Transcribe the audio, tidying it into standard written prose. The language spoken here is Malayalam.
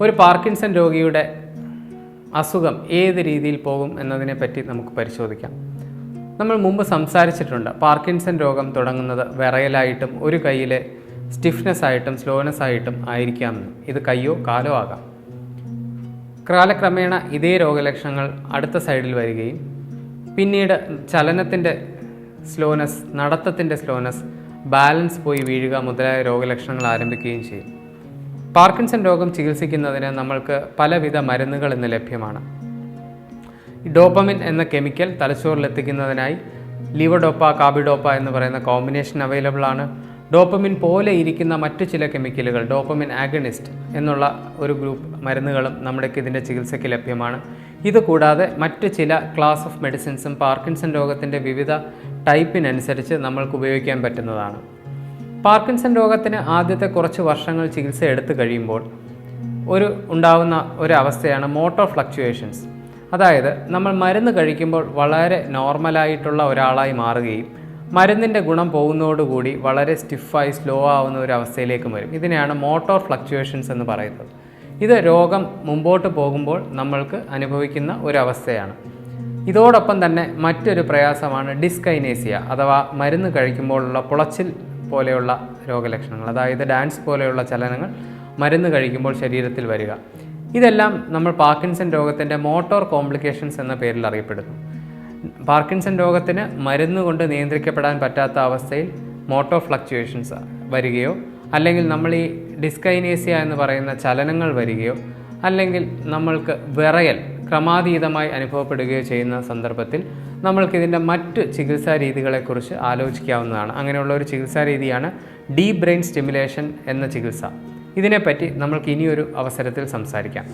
ഒരു പാർക്കിൻസൺ രോഗിയുടെ അസുഖം ഏത് രീതിയിൽ പോകും എന്നതിനെപ്പറ്റി നമുക്ക് പരിശോധിക്കാം. നമ്മൾ മുമ്പ് സംസാരിച്ചിട്ടുണ്ട്, പാർക്കിൻസൺ രോഗം തുടങ്ങുന്നത് വിറയലായിട്ടും ഒരു കൈയിലെ സ്റ്റിഫ്നെസ് ആയിട്ടും സ്ലോനെസ് ആയിട്ടും ആയിരിക്കാമെന്ന്. ഇത് കൈയോ കാലോ ആകാം. കാലക്രമേണ ഇതേ രോഗലക്ഷണങ്ങൾ അടുത്ത സൈഡിൽ വരികയും പിന്നീട് ചലനത്തിൻ്റെ സ്ലോനെസ്, നടത്തത്തിൻ്റെ സ്ലോനെസ്, ബാലൻസ് പോയി വീഴുക മുതലായ രോഗലക്ഷണങ്ങൾ ആരംഭിക്കുകയും ചെയ്യും. പാർക്കിൻസൺ രോഗം ചികിത്സിക്കുന്നതിന് നമ്മൾക്ക് പലവിധ മരുന്നുകൾ ഇന്ന് ലഭ്യമാണ്. ഡോപ്പമിൻ എന്ന കെമിക്കൽ തലച്ചോറിലെത്തിക്കുന്നതിനായി ലീവോഡോപ്പ, കാബിഡോപ്പ എന്ന് പറയുന്ന കോമ്പിനേഷൻ അവൈലബിൾ ആണ്. ഡോപ്പമിൻ പോലെ ഇരിക്കുന്ന മറ്റു ചില കെമിക്കലുകൾ, ഡോപ്പമിൻ ആഗണിസ്റ്റ് എന്നുള്ള ഒരു ഗ്രൂപ്പ് മരുന്നുകളും നമ്മുടെക്ക് ഇതിൻ്റെ ചികിത്സയ്ക്ക് ലഭ്യമാണ്. ഇതുകൂടാതെ മറ്റ് ചില ക്ലാസ് ഓഫ് മെഡിസിൻസും പാർക്കിൻസൺ രോഗത്തിൻ്റെ വിവിധ ടൈപ്പിനനുസരിച്ച് നമ്മൾക്ക് ഉപയോഗിക്കാൻ പറ്റുന്നതാണ്. പാർക്കിൻസൺ രോഗത്തിന് ആദ്യത്തെ കുറച്ച് വർഷങ്ങൾ ചികിത്സ എടുത്തു കഴിയുമ്പോൾ ഉണ്ടാവുന്ന ഒരു അവസ്ഥയാണ് മോട്ടോർ ഫ്ലക്ച്വേഷൻസ്. അതായത് നമ്മൾ മരുന്ന് കഴിക്കുമ്പോൾ വളരെ നോർമലായിട്ടുള്ള ഒരാളായി മാറുകയും മരുന്നിൻ്റെ ഗുണം പോകുന്നതോടുകൂടി വളരെ സ്റ്റിഫായി സ്ലോ ആവുന്ന ഒരു അവസ്ഥയിലേക്ക് വരും. ഇതിനെയാണ് മോട്ടോർ ഫ്ലക്ച്വേഷൻസ് എന്ന് പറയുന്നത്. ഇത് രോഗം മുമ്പോട്ട് പോകുമ്പോൾ നമ്മൾക്ക് അനുഭവിക്കുന്ന ഒരവസ്ഥയാണ്. ഇതോടൊപ്പം തന്നെ മറ്റൊരു പ്രയാസമാണ് ഡിസ്കൈനേസിയ അഥവാ മരുന്ന് കഴിക്കുമ്പോഴുള്ള പുളച്ചിൽ പോലെയുള്ള രോഗലക്ഷണങ്ങൾ. അതായത് ഡാൻസ് പോലെയുള്ള ചലനങ്ങൾ മരുന്ന് കഴിക്കുമ്പോൾ ശരീരത്തിൽ വരിക. ഇതെല്ലാം നമ്മൾ പാർക്കിൻസൺ രോഗത്തിൻ്റെ മോട്ടോർ കോംപ്ലിക്കേഷൻസ് എന്ന പേരിൽ അറിയപ്പെടുന്നു. പാർക്കിൻസൺ രോഗത്തിന് മരുന്ന് കൊണ്ട് നിയന്ത്രിക്കപ്പെടാൻ പറ്റാത്ത അവസ്ഥയിൽ മോട്ടോർ ഫ്ലക്ച്വേഷൻസ് വരികയോ അല്ലെങ്കിൽ നമ്മൾ ഈ ഡിസ്കൈനേസിയ എന്ന് പറയുന്ന ചലനങ്ങൾ വരികയോ അല്ലെങ്കിൽ നമ്മൾക്ക് വിറയൽ ക്രമാതീതമായി അനുഭവപ്പെടുകയോ ചെയ്യുന്ന സന്ദർഭത്തിൽ നമ്മൾക്കിതിൻ്റെ മറ്റ് ചികിത്സാ രീതികളെക്കുറിച്ച് ആലോചിക്കാവുന്നതാണ്. അങ്ങനെയുള്ള ഒരു ചികിത്സാ രീതിയാണ് ഡീപ് ബ്രെയിൻ സ്റ്റിമുലേഷൻ എന്ന ചികിത്സ. ഇതിനെപ്പറ്റി നമ്മൾക്ക് ഇനിയൊരു അവസരത്തിൽ സംസാരിക്കാം.